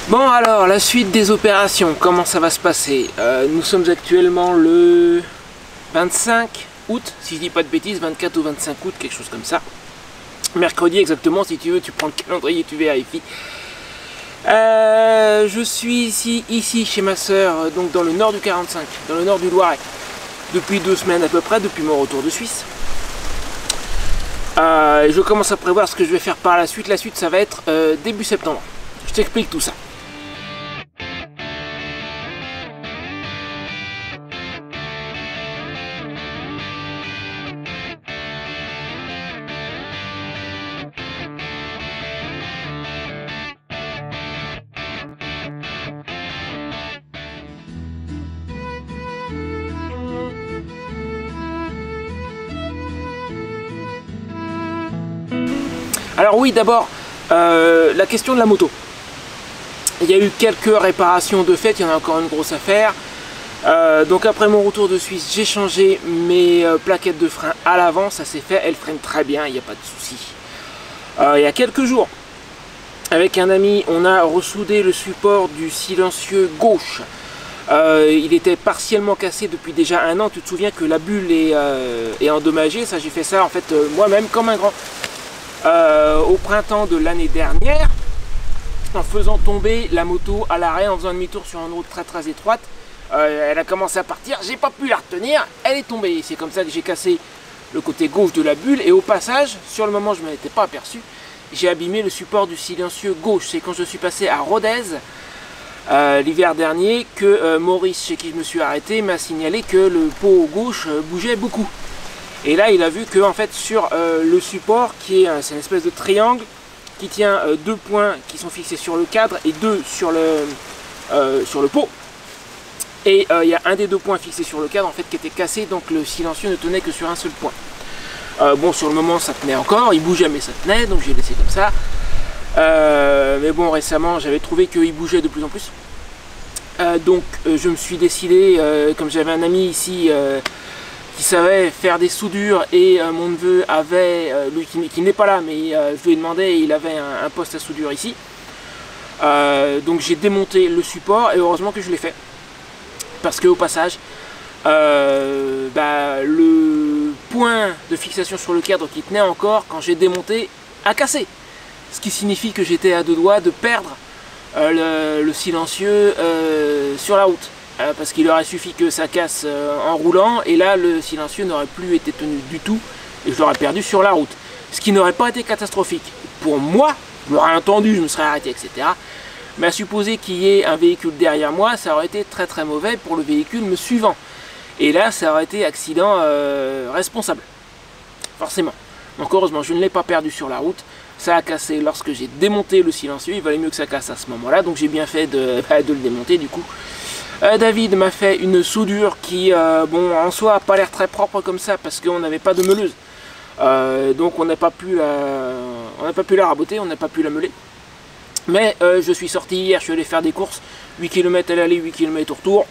Bon alors, la suite des opérations, comment ça va se passer? Nous sommes actuellement le 25 août, si je dis pas de bêtises, 24 ou 25 août, quelque chose comme ça. Mercredi exactement, si tu veux, tu prends le calendrier, tu vérifies. Je suis ici chez ma soeur, donc dans le nord du 45, dans le nord du Loiret, depuis 2 semaines à peu près, depuis mon retour de Suisse. Je commence à prévoir ce que je vais faire par la suite. La suite, ça va être début septembre. Je t'explique tout ça. Alors oui, d'abord, la question de la moto. Il y a eu quelques réparations de fait, il y en a encore une grosse à faire. Donc après mon retour de Suisse, j'ai changé mes plaquettes de frein à l'avant, ça s'est fait, elles freinent très bien, il n'y a pas de souci. Il y a quelques jours, avec un ami, on a ressoudé le support du silencieux gauche. Il était partiellement cassé depuis déjà 1 an, tu te souviens que la bulle est endommagée, ça j'ai fait ça en fait moi-même comme un grand. Au printemps de l'année dernière, en faisant tomber la moto à l'arrêt, en faisant demi-tour sur une route très étroite. Elle a commencé à partir, j'ai pas pu la retenir, elle est tombée. C'est comme ça que j'ai cassé le côté gauche de la bulle, et au passage, sur le moment je ne m'en étais pas aperçu, j'ai abîmé le support du silencieux gauche. C'est quand je suis passé à Rodez l'hiver dernier que Maurice, chez qui je me suis arrêté, m'a signalé que le pot gauche bougeait beaucoup. Et là, il a vu que en fait sur le support, c'est une espèce de triangle qui tient 2 points qui sont fixés sur le cadre et 2 sur le pot. Et il y a un des 2 points fixés sur le cadre en fait qui était cassé, donc le silencieux ne tenait que sur un seul point. Bon, sur le moment ça tenait encore, il bougeait mais ça tenait, donc j'ai laissé comme ça. Mais bon, récemment j'avais trouvé qu'il bougeait de plus en plus. Donc je me suis décidé, comme j'avais un ami ici qui savait faire des soudures, et mon neveu avait, lui qui n'est pas là, mais je lui ai demandé, et il avait un poste à soudure ici. Donc j'ai démonté le support, et heureusement que je l'ai fait. Parce que au passage, le point de fixation sur le cadre qui tenait encore, quand j'ai démonté, a cassé. Ce qui signifie que j'étais à 2 doigts de perdre le silencieux sur la route. Parce qu'il aurait suffi que ça casse en roulant, et là le silencieux n'aurait plus été tenu du tout, et je l'aurais perdu sur la route. Ce qui n'aurait pas été catastrophique pour moi, je l'aurais entendu, je me serais arrêté, etc. Mais à supposer qu'il y ait un véhicule derrière moi, ça aurait été très mauvais pour le véhicule me suivant. Et là, ça aurait été accident responsable, forcément. Donc heureusement, je ne l'ai pas perdu sur la route. Ça a cassé lorsque j'ai démonté le silencieux, il valait mieux que ça casse à ce moment-là, donc j'ai bien fait de le démonter du coup. David m'a fait une soudure qui, bon, en soi, n'a pas l'air très propre comme ça, parce qu'on n'avait pas de meuleuse. Donc on n'a pas pu la raboter, on n'a pas pu la meuler. Mais je suis sorti hier, je suis allé faire des courses, 8 km à l'aller, 8 km au retour.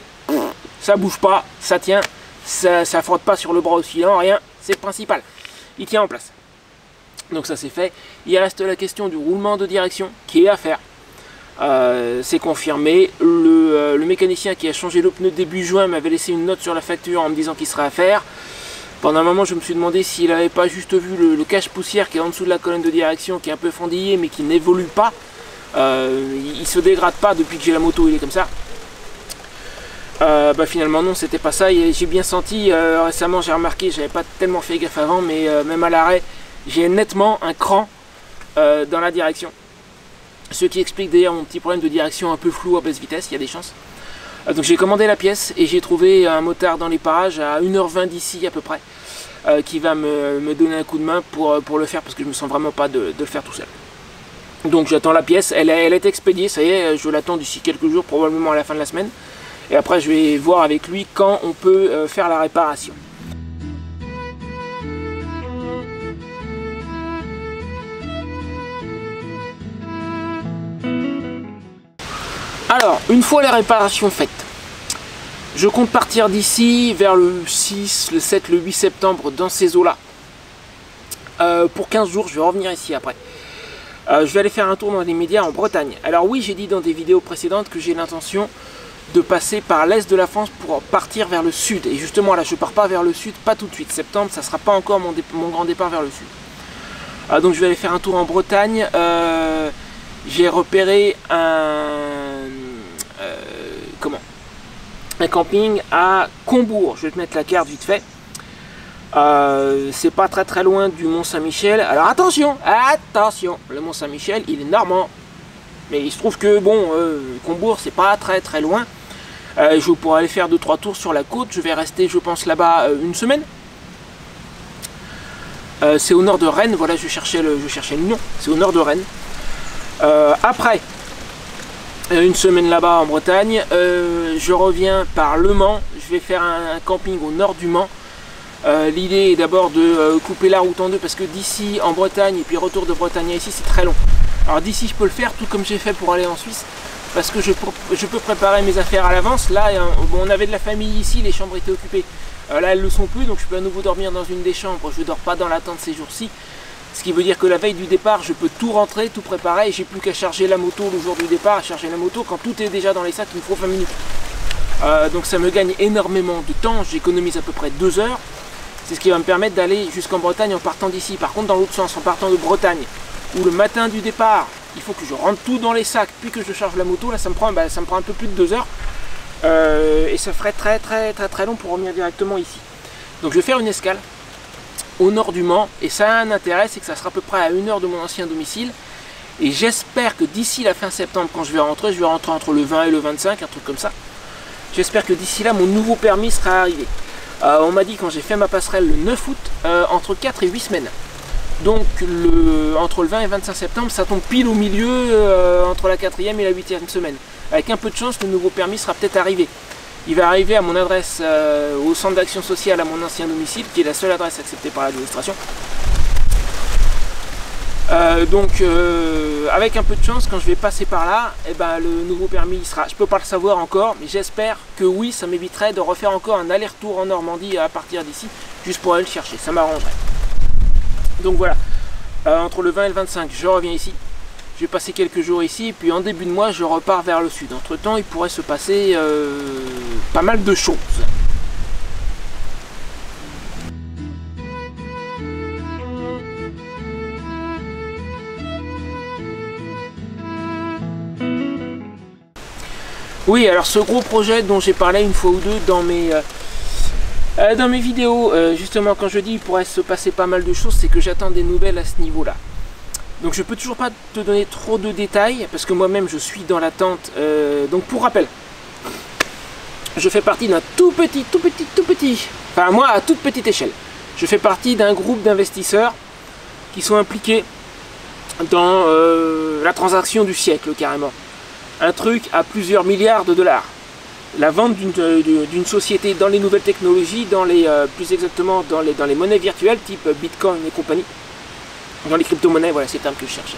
Ça bouge pas, ça tient, ça frotte pas sur le bras oscillant, rien, c'est le principal. Il tient en place. Donc ça c'est fait. Il reste la question du roulement de direction qui est à faire. C'est confirmé, le mécanicien qui a changé le pneu début juin m'avait laissé une note sur la facture en me disant qu'il serait à faire. Pendant un moment je me suis demandé s'il n'avait pas juste vu le cache-poussière qui est en dessous de la colonne de direction, qui est un peu fendillé mais qui n'évolue pas. Il se dégrade pas depuis que j'ai la moto, il est comme ça. Finalement non, c'était pas ça, et j'ai bien senti, récemment j'ai remarqué, j'avais pas tellement fait gaffe avant, mais même à l'arrêt j'ai nettement un cran dans la direction. Ce qui explique d'ailleurs mon petit problème de direction un peu flou à basse vitesse, il y a des chances. Donc j'ai commandé la pièce, et j'ai trouvé un motard dans les parages à 1h20 d'ici à peu près, qui va me donner un coup de main pour le faire, parce que je me sens vraiment pas de le faire tout seul. Donc j'attends la pièce, elle est expédiée, ça y est, je l'attends d'ici quelques jours, probablement à la fin de la semaine. Et après je vais voir avec lui quand on peut faire la réparation. Alors, une fois les réparations faites, je compte partir d'ici vers le 6, le 7, le 8 septembre dans ces eaux-là. Pour 15 jours, je vais revenir ici après. Je vais aller faire un tour dans les médias en Bretagne. Alors oui, j'ai dit dans des vidéos précédentes que j'ai l'intention de passer par l'est de la France pour partir vers le sud. Et justement là, je pars pas vers le sud, pas tout de suite. Septembre, ça sera pas encore mon grand départ vers le sud. Donc je vais aller faire un tour en Bretagne. J'ai repéré un camping à Combourg. Je vais te mettre la carte vite fait. C'est pas très loin du Mont Saint-Michel. Alors attention, le Mont Saint-Michel, il est normand. Mais il se trouve que bon, Combourg, c'est pas très loin. Je pourrais aller faire 2-3 tours sur la côte. Je vais rester, je pense, là-bas une semaine. C'est au nord de Rennes. Voilà, je cherchais le nom. C'est au nord de Rennes. Après une semaine là-bas en Bretagne, je reviens par Le Mans. Je vais faire un camping au nord du Mans. L'idée est d'abord de couper la route en deux, parce que d'ici en Bretagne et puis retour de Bretagne à ici, c'est très long. Alors d'ici je peux le faire tout comme j'ai fait pour aller en Suisse, parce que je peux préparer mes affaires à l'avance. Là bon, on avait de la famille ici, les chambres étaient occupées. Là elles le sont plus, donc je peux à nouveau dormir dans une des chambres. Je ne dors pas dans la tente ces jours-ci, ce qui veut dire que la veille du départ je peux tout rentrer, tout préparer, et j'ai plus qu'à charger la moto le jour du départ, à charger la moto quand tout est déjà dans les sacs. Il me faut 20 minutes. Donc ça me gagne énormément de temps, j'économise à peu près 2 heures. C'est ce qui va me permettre d'aller jusqu'en Bretagne en partant d'ici. Par contre, dans l'autre sens, en partant de Bretagne, où le matin du départ, il faut que je rentre tout dans les sacs, puis que je charge la moto, là ça me prend un peu plus de 2 heures. Et ça ferait très long pour revenir directement ici. Donc je vais faire une escale au nord du Mans, et ça a un intérêt, c'est que ça sera à peu près à 1 heure de mon ancien domicile. Et j'espère que d'ici la fin septembre, quand je vais rentrer entre le 20 et le 25, un truc comme ça. J'espère que d'ici là, mon nouveau permis sera arrivé. On m'a dit quand j'ai fait ma passerelle le 9 août, entre 4 et 8 semaines. Donc entre le 20 et 25 septembre, ça tombe pile au milieu, entre la 4e et la 8e semaine. Avec un peu de chance, le nouveau permis sera peut-être arrivé. Il va arriver à mon adresse au centre d'action sociale à mon ancien domicile, qui est la seule adresse acceptée par l'administration. Donc avec un peu de chance, quand je vais passer par là, le nouveau permis il sera, je peux pas le savoir encore, mais j'espère que oui, ça m'éviterait de refaire encore un aller-retour en Normandie à partir d'ici, juste pour aller le chercher, ça m'arrangerait. Donc voilà, entre le 20 et le 25, je reviens ici, je vais passer quelques jours ici, et puis en début de mois, je repars vers le sud. Entre temps, il pourrait se passer pas mal de choses. Oui, alors ce gros projet dont j'ai parlé une fois ou deux dans mes vidéos, justement quand je dis il pourrait se passer pas mal de choses, c'est que j'attends des nouvelles à ce niveau-là. Donc je peux toujours pas te donner trop de détails, parce que moi-même je suis dans l'attente. Donc pour rappel, je fais partie d'un tout petit, enfin moi à toute petite échelle, je fais partie d'un groupe d'investisseurs qui sont impliqués dans la transaction du siècle carrément. Un truc à plusieurs milliards de dollars. La vente d'une société dans les nouvelles technologies, plus exactement dans les monnaies virtuelles type Bitcoin et compagnie. Dans les crypto-monnaies, voilà, c'est le terme que je cherchais.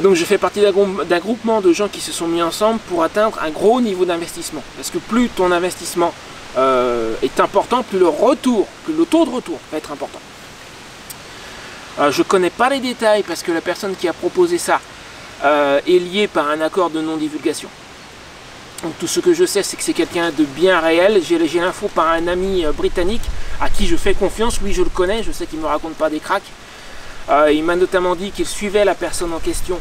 Donc je fais partie d'un groupement de gens qui se sont mis ensemble pour atteindre un gros niveau d'investissement. Parce que plus ton investissement est important, plus le taux de retour va être important. Je ne connais pas les détails parce que la personne qui a proposé ça est lié par un accord de non-divulgation. Donc tout ce que je sais, c'est que c'est quelqu'un de bien réel. J'ai l'info par un ami britannique à qui je fais confiance. Lui, je le connais, je sais qu'il ne me raconte pas des cracks. Il m'a notamment dit qu'il suivait la personne en question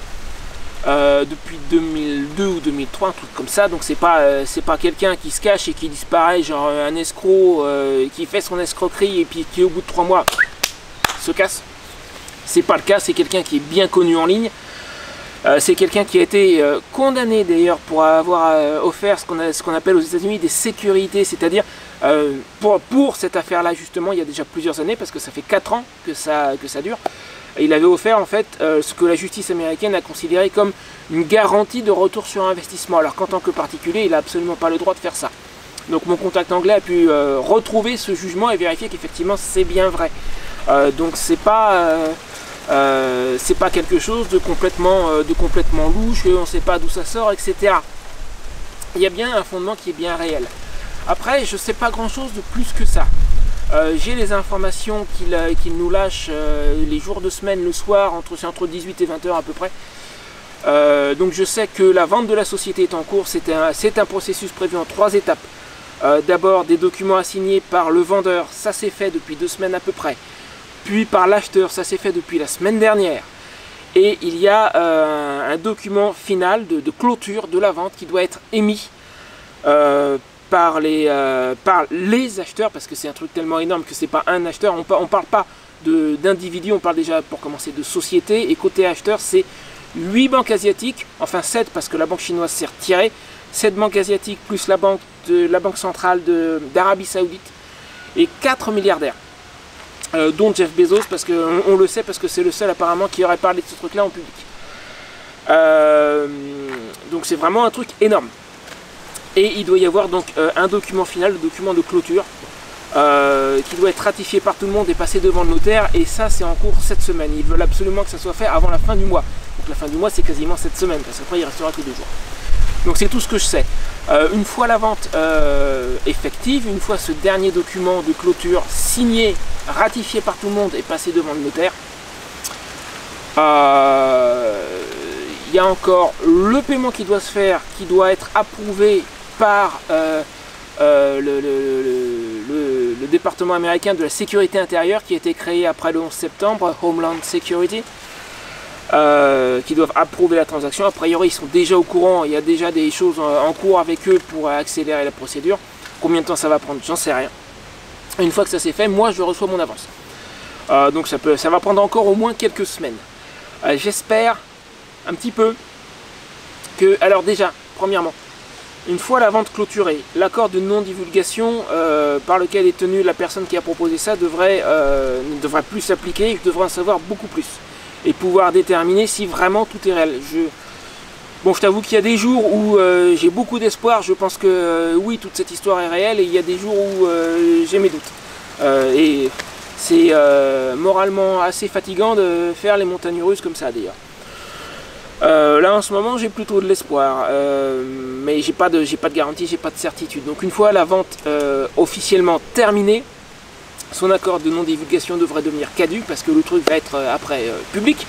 depuis 2002 ou 2003, un truc comme ça. Donc c'est pas quelqu'un qui se cache et qui disparaît, genre un escroc qui fait son escroquerie et puis qui au bout de 3 mois se casse. C'est pas le cas, c'est quelqu'un qui est bien connu en ligne. C'est quelqu'un qui a été condamné d'ailleurs pour avoir offert ce qu'on appelle aux États-Unis des sécurités, c'est-à-dire pour cette affaire-là justement, il y a déjà plusieurs années, parce que ça fait 4 ans que ça dure. Il avait offert en fait ce que la justice américaine a considéré comme une garantie de retour sur investissement, alors qu'en tant que particulier, il n'a absolument pas le droit de faire ça. Donc mon contact anglais a pu retrouver ce jugement et vérifier qu'effectivement c'est bien vrai. Donc c'est pas quelque chose de complètement louche, on ne sait pas d'où ça sort, etc. Il y a bien un fondement qui est bien réel. Après, je ne sais pas grand chose de plus que ça. J'ai les informations qu'il nous lâche les jours de semaine, le soir, c'est entre 18 et 20 heures à peu près. Donc je sais que la vente de la société est en cours. C'est un processus prévu en 3 étapes. D'abord des documents assignés par le vendeur, ça s'est fait depuis 2 semaines à peu près. Puis par l'acheteur, ça s'est fait depuis la semaine dernière. Et il y a un document final de clôture de la vente qui doit être émis par les acheteurs, parce que c'est un truc tellement énorme que c'est pas un acheteur. On parle pas d'individus, on parle déjà pour commencer de société. Et côté acheteur, c'est 8 banques asiatiques, enfin 7 parce que la banque chinoise s'est retirée, 7 banques asiatiques plus la banque centrale d'Arabie Saoudite et 4 milliardaires, dont Jeff Bezos, parce qu'on le sait, parce que c'est le seul apparemment qui aurait parlé de ce truc là en public. Donc c'est vraiment un truc énorme. Et il doit y avoir donc un document final, le document de clôture, qui doit être ratifié par tout le monde et passé devant le notaire, et ça c'est en cours cette semaine. Ils veulent absolument que ça soit fait avant la fin du mois. Donc la fin du mois c'est quasiment cette semaine, parce qu'après il restera que 2 jours. Donc c'est tout ce que je sais. Une fois la vente effective, une fois ce dernier document de clôture signé, ratifié par tout le monde et passé devant le notaire, il y a encore le paiement qui doit se faire, qui doit être approuvé par le département américain de la sécurité intérieure, qui a été créé après le 11 septembre, Homeland Security, qui doivent approuver la transaction. A priori, ils sont déjà au courant, il y a déjà des choses en cours avec eux pour accélérer la procédure. Combien de temps ça va prendre, j'en sais rien. Une fois que ça c'est fait, moi je reçois mon avance. Donc ça va prendre encore au moins quelques semaines. J'espère un petit peu que, alors déjà, premièrement, une fois la vente clôturée, l'accord de non-divulgation par lequel est tenue la personne qui a proposé ça ne devrait plus s'appliquer. Je devrais en savoir beaucoup plus et pouvoir déterminer si vraiment tout est réel. Bon, je t'avoue qu'il y a des jours où j'ai beaucoup d'espoir. Je pense que oui, toute cette histoire est réelle, et il y a des jours où j'ai mes doutes. Et c'est moralement assez fatigant de faire les montagnes russes comme ça d'ailleurs. Là en ce moment j'ai plutôt de l'espoir, mais j'ai pas de garantie, j'ai pas de certitude. Donc une fois la vente officiellement terminée, son accord de non-divulgation devrait devenir caduc, parce que le truc va être après public,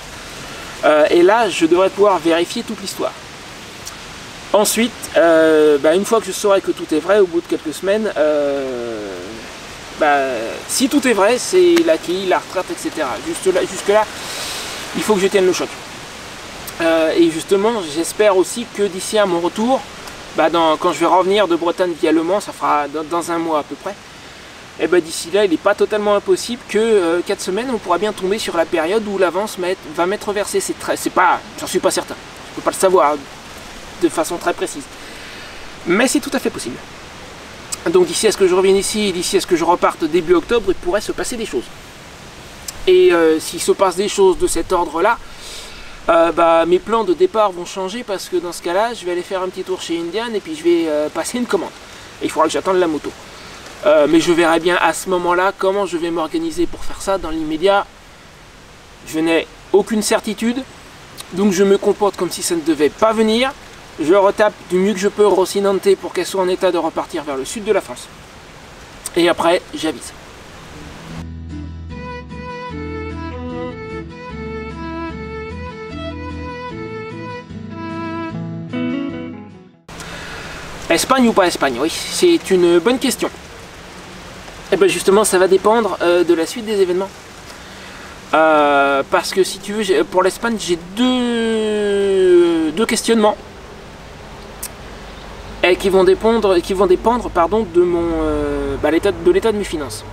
et là je devrais pouvoir vérifier toute l'histoire. Ensuite, une fois que je saurai que tout est vrai, au bout de quelques semaines, si tout est vrai, c'est l'acquis, la retraite, etc. Jusque là, il faut que je tienne le choc. Et justement, j'espère aussi que d'ici à mon retour, quand je vais revenir de Bretagne via Le Mans, ça fera dans un mois à peu près, et d'ici là, il n'est pas totalement impossible que 4 semaines, on pourra bien tomber sur la période où l'avance va m'être versée. J'en suis pas certain, je ne peux pas le savoir de façon très précise, mais c'est tout à fait possible. Donc d'ici à ce que je revienne ici, d'ici à ce que je reparte début octobre, il pourrait se passer des choses. Et s'il se passe des choses de cet ordre-là, mes plans de départ vont changer, parce que dans ce cas-là, je vais aller faire un petit tour chez Indian et puis je vais passer une commande. Et il faudra que j'attende la moto. Mais je verrai bien à ce moment-là comment je vais m'organiser pour faire ça. Dans l'immédiat, je n'ai aucune certitude, donc je me comporte comme si ça ne devait pas venir. Je retape du mieux que je peux Rocinante pour qu'elle soit en état de repartir vers le sud de la France. Et après, j'avise. Espagne ou pas Espagne? Oui, c'est une bonne question. Et bien justement, ça va dépendre de la suite des événements. Parce que si tu veux, pour l'Espagne, j'ai deux questionnements. Et qui vont dépendre de l'état de mes finances.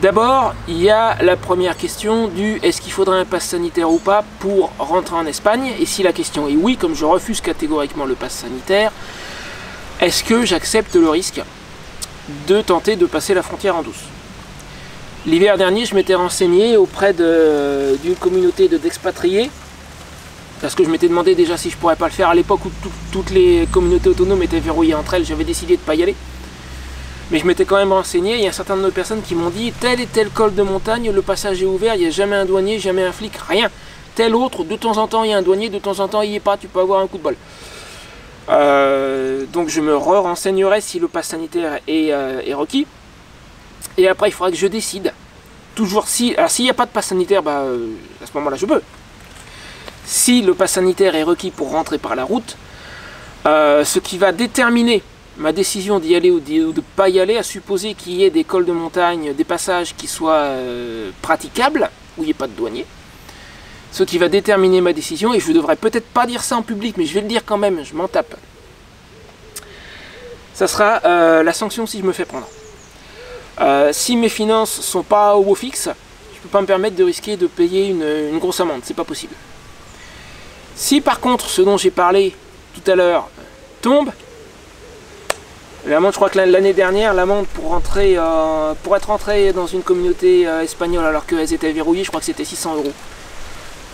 D'abord, il y a la première question du est-ce qu'il faudrait un pass sanitaire ou pas pour rentrer en Espagne? Et si la question est oui, comme je refuse catégoriquement le pass sanitaire, est-ce que j'accepte le risque de tenter de passer la frontière en douce? L'hiver dernier, je m'étais renseigné auprès d'une communauté d'expatriés, parce que je m'étais demandé déjà si je pourrais pas le faire à l'époque où toutes les communautés autonomes étaient verrouillées entre elles. J'avais décidé de ne pas y aller, mais je m'étais quand même renseigné. Il y a un certain nombre de personnes qui m'ont dit tel et tel col de montagne, le passage est ouvert, il n'y a jamais un douanier, jamais un flic, rien. Tel autre, de temps en temps il y a un douanier, de temps en temps il n'y est pas, tu peux avoir un coup de bol. Donc je me renseignerai si le pass sanitaire est requis. Et après, il faudra que je décide. Toujours si... Alors, s'il n'y a pas de passe sanitaire, bah, à ce moment-là, je peux. Si le pass sanitaire est requis pour rentrer par la route, ce qui va déterminer ma décision d'y aller ou de ne pas y aller, à supposer qu'il y ait des cols de montagne, des passages qui soient praticables, où il n'y ait pas de douanier. Ce qui va déterminer ma décision, et je ne devrais peut-être pas dire ça en public, mais je vais le dire quand même, je m'en tape. Ça sera la sanction si je me fais prendre. Si mes finances sont pas au beau fixe, je peux pas me permettre de risquer de payer une grosse amende, c'est pas possible. Si par contre ce dont j'ai parlé tout à l'heure tombe, l'amende, je crois que l'année dernière, l'amende pour être rentré dans une communauté espagnole alors qu'elles étaient verrouillées, je crois que c'était 600 €.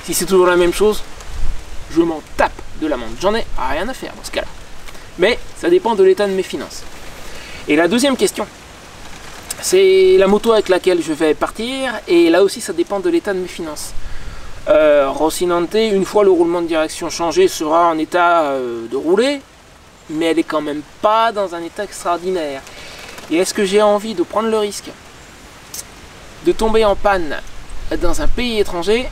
Si c'est toujours la même chose, je m'en tape de l'amende. J'en ai rien à faire dans ce cas-là. Mais ça dépend de l'état de mes finances. Et la deuxième question, c'est la moto avec laquelle je vais partir, et là aussi ça dépend de l'état de mes finances. Rocinante, une fois le roulement de direction changé, sera en état de rouler, mais elle est quand même pas dans un état extraordinaire. Et est-ce que j'ai envie de prendre le risque de tomber en panne dans un pays étranger?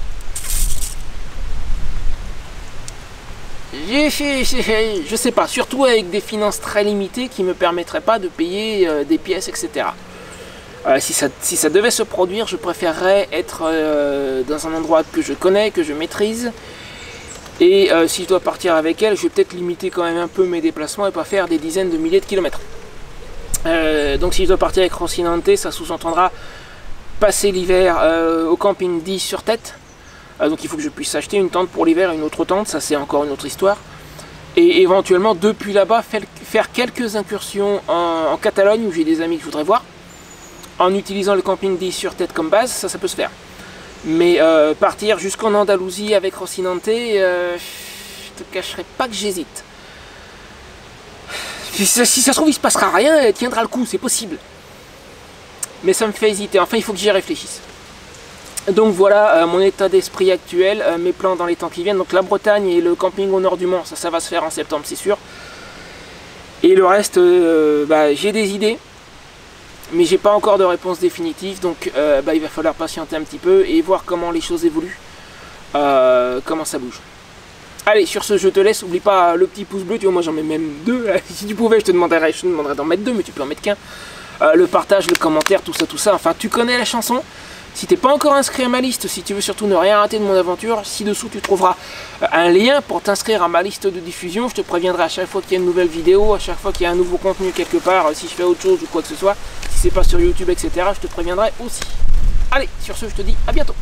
Je sais pas, surtout avec des finances très limitées qui me permettraient pas de payer des pièces, etc. Si ça devait se produire, je préférerais être dans un endroit que je connais, que je maîtrise. Et si je dois partir avec elle, je vais peut-être limiter quand même un peu mes déplacements et pas faire des dizaines de milliers de kilomètres. Donc si je dois partir avec Rocinante, ça sous-entendra passer l'hiver au camping 10 sur tête. Donc il faut que je puisse acheter une tente pour l'hiver et une autre tente, ça c'est encore une autre histoire. Et éventuellement depuis là-bas faire quelques incursions en Catalogne où j'ai des amis que je voudrais voir. En utilisant le camping 10 sur tête comme base, ça peut se faire. Mais partir jusqu'en Andalousie avec Rocinante, je te cacherai pas que j'hésite. Si ça se trouve il se passera rien, elle tiendra le coup, c'est possible. Mais ça me fait hésiter, enfin il faut que j'y réfléchisse. Donc voilà mon état d'esprit actuel, mes plans dans les temps qui viennent. Donc la Bretagne et le camping au nord du Mans, ça va se faire en septembre c'est sûr. Et le reste, j'ai des idées, mais j'ai pas encore de réponse définitive. Donc il va falloir patienter un petit peu et voir comment les choses évoluent, comment ça bouge. Allez, sur ce, je te laisse. N'oublie pas le petit pouce bleu, tu vois, moi j'en mets même 2. Si tu pouvais, je te demanderais d'en mettre 2, mais tu peux en mettre qu'un. Le partage, le commentaire, tout ça. Enfin, tu connais la chanson. Si t'es pas encore inscrit à ma liste, si tu veux surtout ne rien rater de mon aventure, ci-dessous tu trouveras un lien pour t'inscrire à ma liste de diffusion. Je te préviendrai à chaque fois qu'il y a une nouvelle vidéo, à chaque fois qu'il y a un nouveau contenu quelque part, si je fais autre chose ou quoi que ce soit. Si c'est pas sur YouTube, etc., je te préviendrai aussi. Allez, sur ce, je te dis à bientôt.